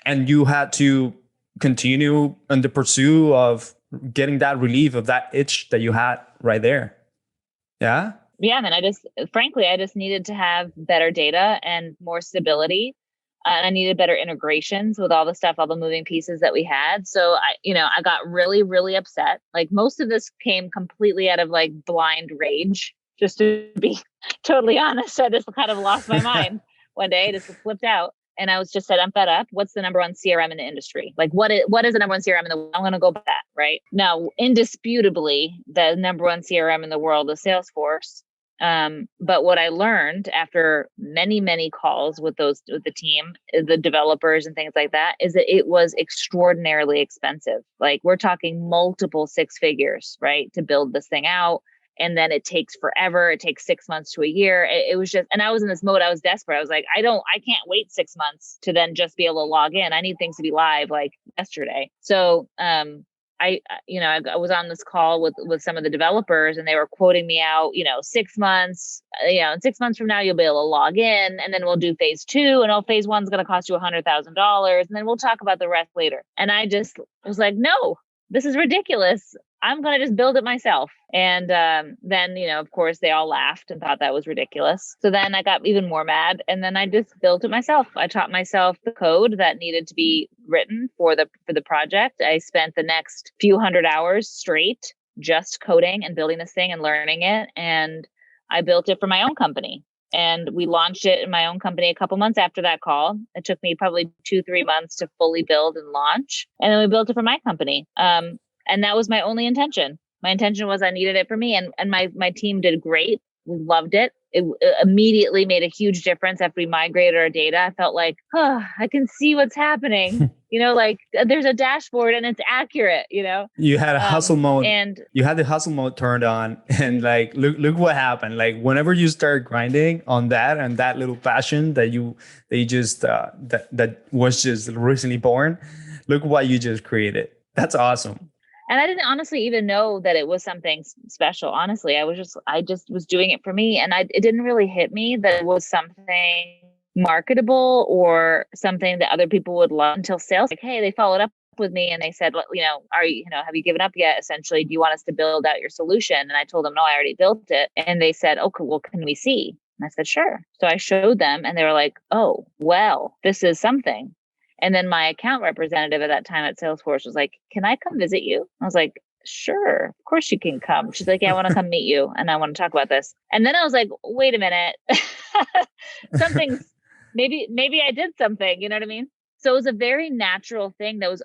and you had to continue in the pursuit of getting that relief of that itch that you had right there. Yeah. Yeah. And then I just needed to have better data and more stability. And I needed better integrations with all the stuff, all the moving pieces that we had. So I got really, really upset. Like most of this came completely out of like blind rage, just to be totally honest. I just kind of lost my mind one day, just flipped out. And I was just said, I'm fed up. What's the number one CRM in the industry? Like what is the number one CRM in the world? I'm going to go by that, right? Now, indisputably, the number one CRM in the world is Salesforce. But what I learned after many, many calls with the team, the developers and things like that, is that it was extraordinarily expensive. Like we're talking multiple six figures, right? To build this thing out. And then it takes forever. It takes 6 months to a year. It was just, and I was in this mode. I was desperate. I was like, I can't wait 6 months to then just be able to log in. I need things to be live like yesterday. So, I was on this call with some of the developers and they were quoting me out, 6 months, in 6 months from now, you'll be able to log in and then we'll do phase 2 and phase 1's going to cost you $100,000 and then we'll talk about the rest later. And I just was like, no, this is ridiculous. I'm going to just build it myself. And then, of course, they all laughed and thought that was ridiculous. So then I got even more mad. And then I just built it myself. I taught myself the code that needed to be written for the project. I spent the next few hundred hours straight just coding and building this thing and learning it. And I built it for my own company. And we launched it in my own company a couple months after that call. It took me probably 2-3 months to fully build and launch. And then we built it for my company. And that was my only intention. My intention was I needed it for me. And my team did great. We loved it. It immediately made a huge difference after we migrated our data. I felt like, I can see what's happening. Like there's a dashboard and it's accurate, You had a hustle mode and you had the hustle mode turned on and like, look what happened. Like whenever you start grinding on that and that little passion that that was just recently born, look what you just created. That's awesome. And I didn't honestly even know that it was something special. Honestly, I just was doing it for me. And it didn't really hit me that it was something marketable or something that other people would love until sales. Like, hey, they followed up with me and they said, have you given up yet? Essentially, do you want us to build out your solution? And I told them, no, I already built it. And they said, okay, well, can we see? And I said, sure. So I showed them and they were like, oh, well, this is something. And then my account representative at that time at Salesforce was like, can I come visit you? I was like, sure, of course you can come. She's like, yeah, I want to come meet you. And I want to talk about this. And then I was like, wait a minute, maybe I did something, you know what I mean? So it was a very natural thing that was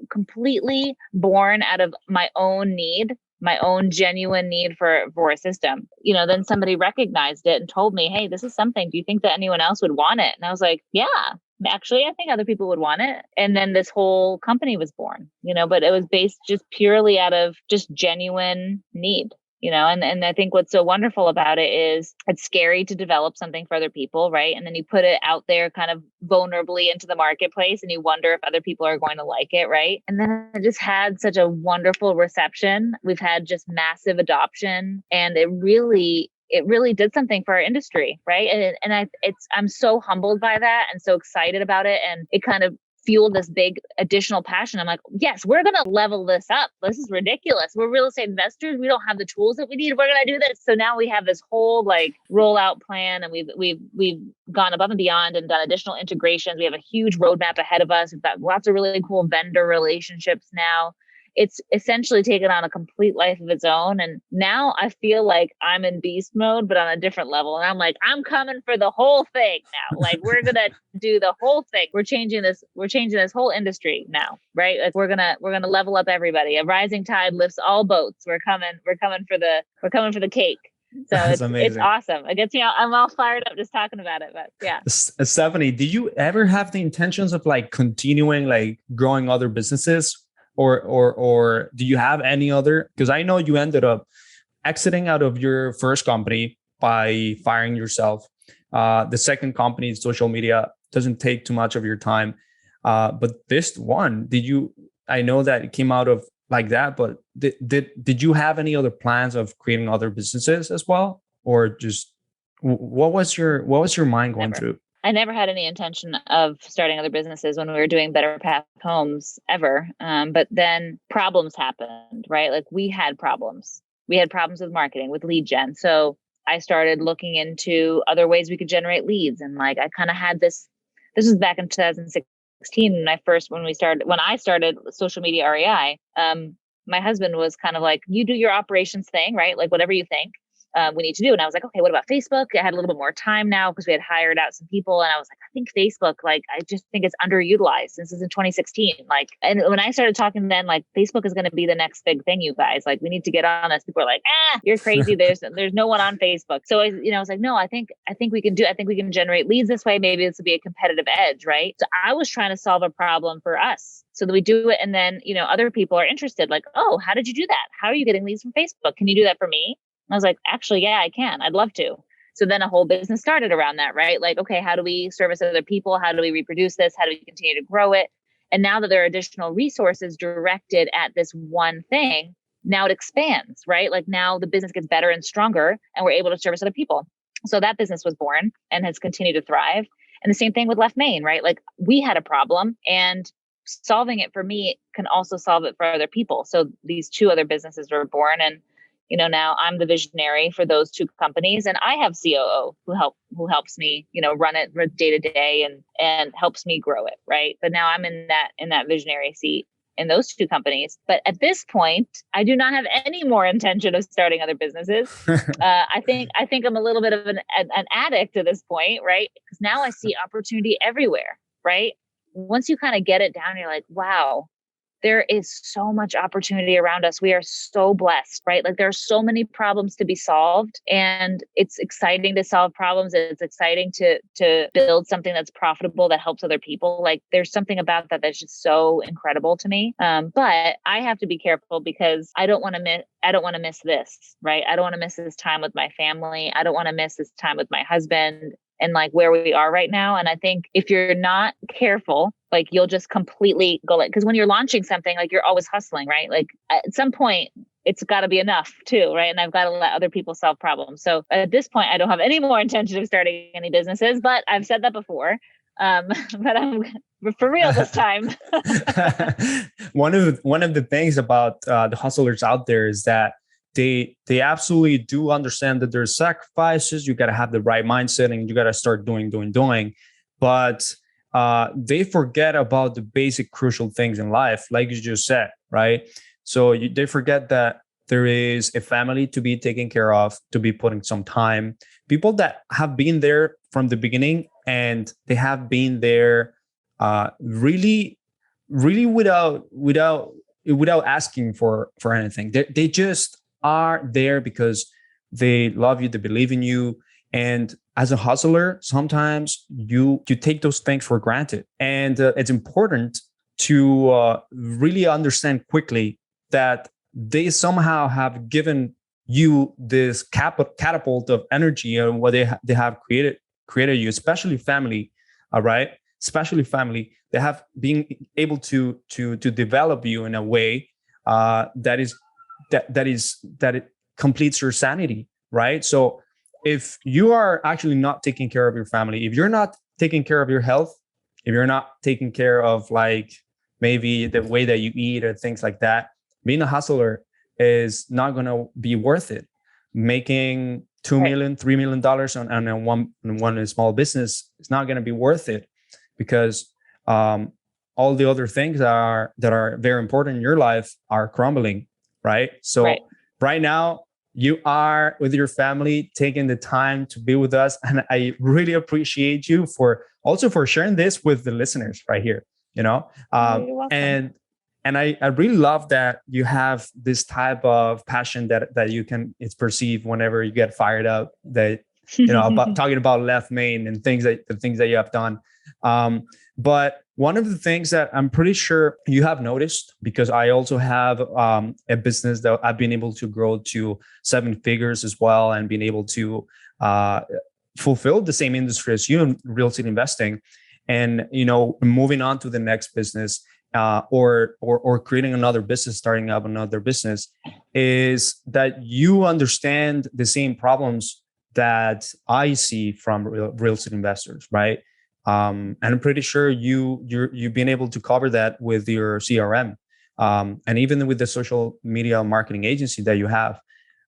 completely born out of my own need, my own genuine need for a system. Then somebody recognized it and told me, hey, this is something. Do you think that anyone else would want it? And I was like, yeah. Actually, I think other people would want it. And then this whole company was born, but it was based just purely out of just genuine need, and I think what's so wonderful about it is it's scary to develop something for other people, right? And then you put it out there kind of vulnerably into the marketplace and you wonder if other people are going to like it, right? And then it just had such a wonderful reception. We've had just massive adoption and it really did something for our industry, right? And I'm so humbled by that and so excited about it. And it kind of fueled this big additional passion. I'm like, yes, we're going to level this up. This is ridiculous. We're real estate investors. We don't have the tools that we need. We're going to do this. So now we have this whole like rollout plan and we've gone above and beyond and done additional integrations. We have a huge roadmap ahead of us. We've got lots of really cool vendor relationships now. It's essentially taken on a complete life of its own. And now I feel like I'm in beast mode, but on a different level. And I'm like, I'm coming for the whole thing now. Like we're going to do the whole thing. We're changing this whole industry now, right? Like we're going to level up everybody. A rising tide lifts all boats. We're coming for the cake. So it's awesome. It gets me out. I'm all fired up just talking about it, but yeah. Stephanie, did you ever have the intentions of like continuing, like growing other businesses? Or do you have any other? Because I know you ended up exiting out of your first company by firing yourself. The second company, social media, doesn't take too much of your time. But this one, I know that it came out of like that, but did you have any other plans of creating other businesses as well? Or just what was your mind going through? I never had any intention of starting other businesses when we were doing Better Path Homes ever. But then problems happened, right? Like we had problems. We had problems with marketing, with lead gen. So I started looking into other ways we could generate leads. And like, I kind of had this was back in 2016 when I started social media REI. My husband was kind of like, you do your operations thing, right? Like whatever you think we need to do. And I was like, okay, what about Facebook? I had a little bit more time now because we had hired out some people. And I was like, I think Facebook, like, I just think it's underutilized. This is in 2016. Like, and when I started talking then, like, Facebook is going to be the next big thing, you guys. Like, we need to get on this. People are like, you're crazy. There's no one on Facebook. So I was like, no, I think we can generate leads this way. Maybe this will be a competitive edge, right? So I was trying to solve a problem for us so that we do it. And then, other people are interested, like, oh, how did you do that? How are you getting leads from Facebook? Can you do that for me? I was like, actually, yeah, I can. I'd love to. So then a whole business started around that, right? Like, okay, how do we service other people? How do we reproduce this? How do we continue to grow it? And now that there are additional resources directed at this one thing, now it expands, right? Like now the business gets better and stronger and we're able to service other people. So that business was born and has continued to thrive. And the same thing with Left Main, right? Like we had a problem and solving it for me can also solve it for other people. So these two other businesses were born, and now I'm the visionary for those two companies, and I have COO who helps me, run it day to day and helps me grow it. Right. But now I'm in that visionary seat in those two companies. But at this point, I do not have any more intention of starting other businesses. I think I'm a little bit of an addict at this point, right? Because now I see opportunity everywhere, right? Once you kind of get it down, you're like, wow, there is so much opportunity around us. We are so blessed, right? Like there are so many problems to be solved, and it's exciting to solve problems. It's exciting to build something that's profitable that helps other people. Like there's something about that that's just so incredible to me. But I have to be careful because I don't want to miss this, right? I don't want to miss this time with my family. I don't want to miss this time with my husband and like where we are right now. And I think if you're not careful, like you'll just completely go because when you're launching something, like you're always hustling, right? Like at some point it's got to be enough too, right? And I've got to let other people solve problems. So at this point, I don't have any more intention of starting any businesses, but I've said that before. But I'm for real this time. One of the things about the hustlers out there is that they absolutely do understand that there's sacrifices. You got to have the right mindset and you got to start doing. But they forget about the basic crucial things in life, like you just said, right? So they forget that there is a family to be taken care of, to be putting some time. People that have been there from the beginning, and they have been there really without asking for anything. They just are there because they love you, they believe in you. And as a hustler, sometimes you take those things for granted. And it's important to really understand quickly that they somehow have given you this catapult of energy and what they have created you, especially family, right? Especially family. They have been able to develop you in a way that it completes your sanity, right? So if you are actually not taking care of your family, if you're not taking care of your health, if you're not taking care of like maybe the way that you eat or things like that, being a hustler is not going to be worth it. Making $2 million, $3 million on one small business is not going to be worth it, because all the other things that are very important in your life are crumbling, right? So right now, you are with your family, taking the time to be with us. And I really appreciate you for sharing this with the listeners right here, you're welcome. And I really love that you have this type of passion that you can, it's perceived whenever you get fired up, that, about talking about Left Main and the things that you have done. But one of the things that I'm pretty sure you have noticed, because I also have a business that I've been able to grow to 7 figures as well, and being able to fulfill the same industry as you in real estate investing, and moving on to the next business, or creating another business, starting up another business, is that you understand the same problems that I see from real estate investors, right? And I'm pretty sure you've been able to cover that with your CRM, and even with the social media marketing agency that you have.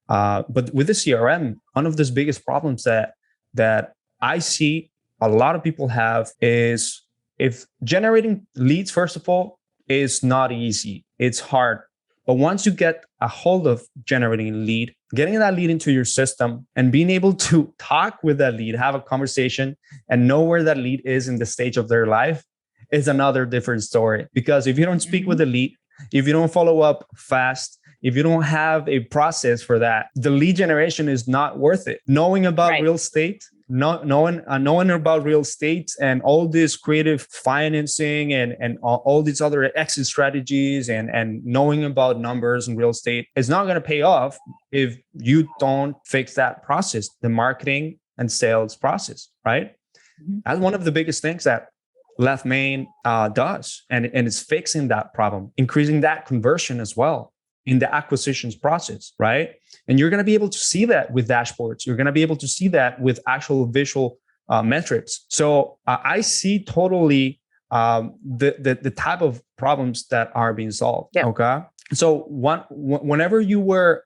But with the CRM, one of the biggest problems that I see a lot of people have is, if generating leads, first of all, is not easy. It's hard. But once you get a hold of generating a lead, getting that lead into your system and being able to talk with that lead, have a conversation, and know where that lead is in the stage of their life is another different story. Because if you don't speak with the lead, if you don't follow up fast, if you don't have a process for that, the lead generation is not worth it. Knowing about real estate, knowing about real estate and all this creative financing and all these other exit strategies and knowing about numbers in real estate is not going to pay off if you don't fix that process, the marketing and sales process, right? That's one of the biggest things that Left Main does, and it's fixing that problem, increasing that conversion as well in the acquisitions process, right? And you're going to be able to see that with dashboards. You're going to be able to see that with actual visual metrics. So I see totally the type of problems that are being solved. Yeah. Okay. So whenever you were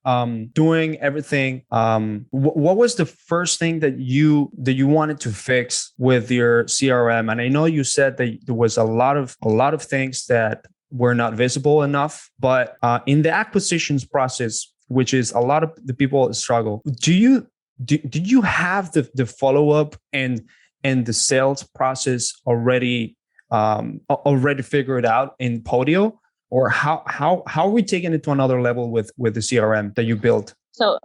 doing everything, what was the first thing that you wanted to fix with your CRM? And I know you said that there was a lot of things that were not visible enough, but in the acquisitions process, which is a lot of the people struggle, did you have the follow up and the sales process already figured out in Podio? Or how are we taking it to another level with the CRM that you built? So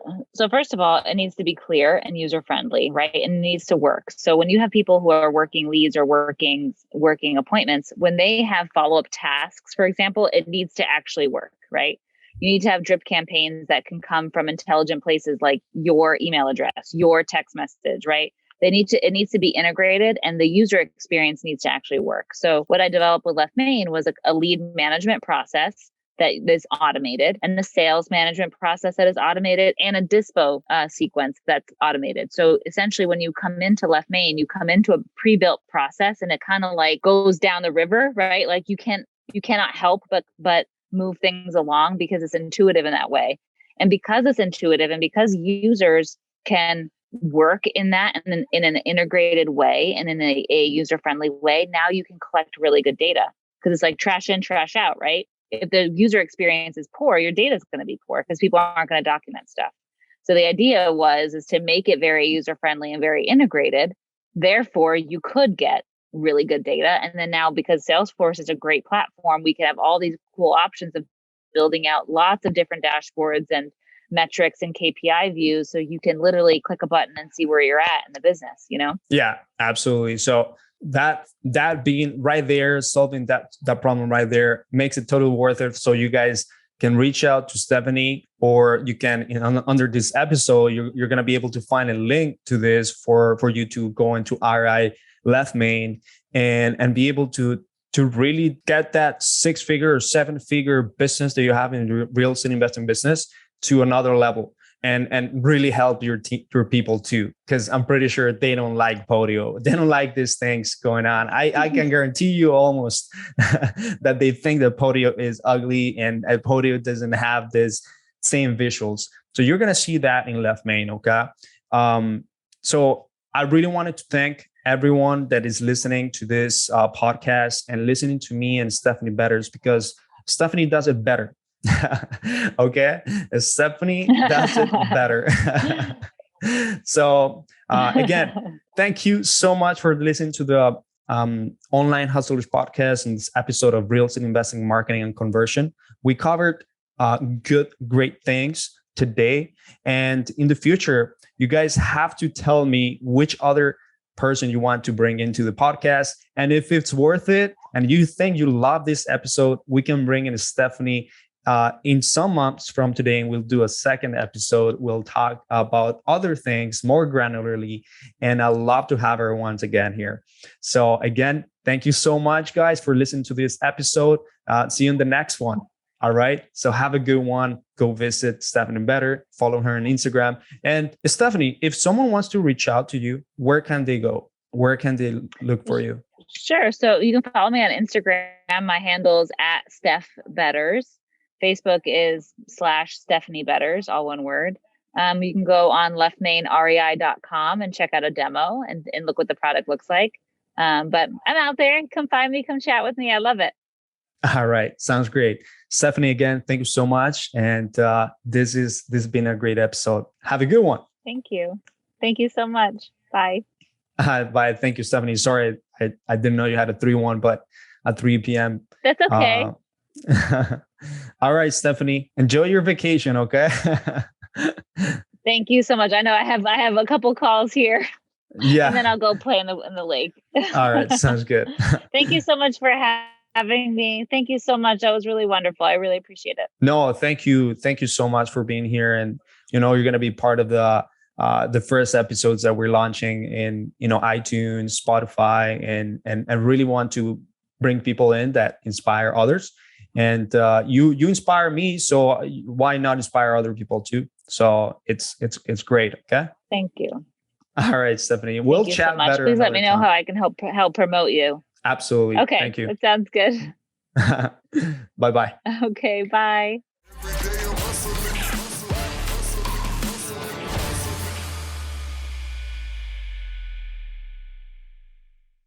first of all, it needs to be clear and user friendly, right? And it needs to work. So when you have people who are working leads or working appointments, when they have follow-up tasks, for example, it needs to actually work, right? You need to have drip campaigns that can come from intelligent places like your email address, your text message, right? It needs to be integrated, and the user experience needs to actually work. So what I developed with Left Main was a lead management process that is automated, and the sales management process that is automated, and a dispo sequence that's automated. So essentially, when you come into Left Main, you come into a pre-built process, and it kind of like goes down the river, right? Like you cannot help but move things along because it's intuitive in that way. And because it's intuitive, and because users can work in that and in an integrated way and in a user-friendly way, now you can collect really good data, because it's like trash in, trash out, right? If the user experience is poor, your data is going to be poor because people aren't going to document stuff. So the idea is to make it very user-friendly and very integrated. Therefore, you could get really good data. And then now, because Salesforce is a great platform, we can have all these cool options of building out lots of different dashboards and metrics and KPI views, so you can literally click a button and see where you're at in the business, you know? Yeah, absolutely. So that being right there, solving that problem right there makes it totally worth it. So you guys can reach out to Stephanie, or you can, under this episode, you're going to be able to find a link to this for you to go into REI Left Main and be able to really get that 6-figure or 7-figure business that you have in the real estate investing business to another level, and really help your people too, because I'm pretty sure they don't like Podio. They don't like these things going on. I can guarantee you almost that they think that Podio is ugly and Podio doesn't have this same visuals. So you're going to see that in Left Main, okay? So I really wanted to thank everyone that is listening to this podcast and listening to me and Stephanie Betters, because Stephanie does it better. Okay, Stephanie does it better. So again, thank you so much for listening to the Online Hustlers podcast and this episode of Real Estate Investing, Marketing, and Conversion. We covered great things today, and in the future, you guys have to tell me which other person you want to bring into the podcast, and if it's worth it and you think you love this episode, we can bring in Stephanie in some months from today, and we'll do a second episode. We'll talk about other things more granularly, and I'd love to have her once again here. So again, thank you so much, guys, for listening to this episode. See you in the next one. All right. So have a good one. Go visit Stephanie Better, follow her on Instagram. And Stephanie, if someone wants to reach out to you, where can they go? where can they look for you? Sure. So you can follow me on Instagram. My handle is at Steph Betters. Facebook is /Stephanie Betters, all one word. You can go on leftmainrei.com and check out a demo and look what the product looks like. But I'm out there. Come find me. Come chat with me. I love it. All right. Sounds great. Stephanie, again, thank you so much. And this has been a great episode. Have a good one. Thank you. Thank you so much. Bye. Bye. Thank you, Stephanie. Sorry, I didn't know you had a 3-1, but at 3 p.m. That's okay. All right, Stephanie. Enjoy your vacation, okay? Thank you so much. I know I have a couple calls here. Yeah. And then I'll go play in the lake. All right. Sounds good. Thank you so much for having me. Thank you so much. That was really wonderful. I really appreciate it. No, thank you. Thank you so much for being here. And, you're going to be part of the first episodes that we're launching in, iTunes, Spotify, and really want to bring people in that inspire others. And you inspire me, so why not inspire other people too? So it's great. Okay. Thank you. All right, Stephanie. We'll chat so better. Please let me know how I can help promote you. Absolutely. Okay. Thank you. That sounds good. Bye-bye. Okay. Bye.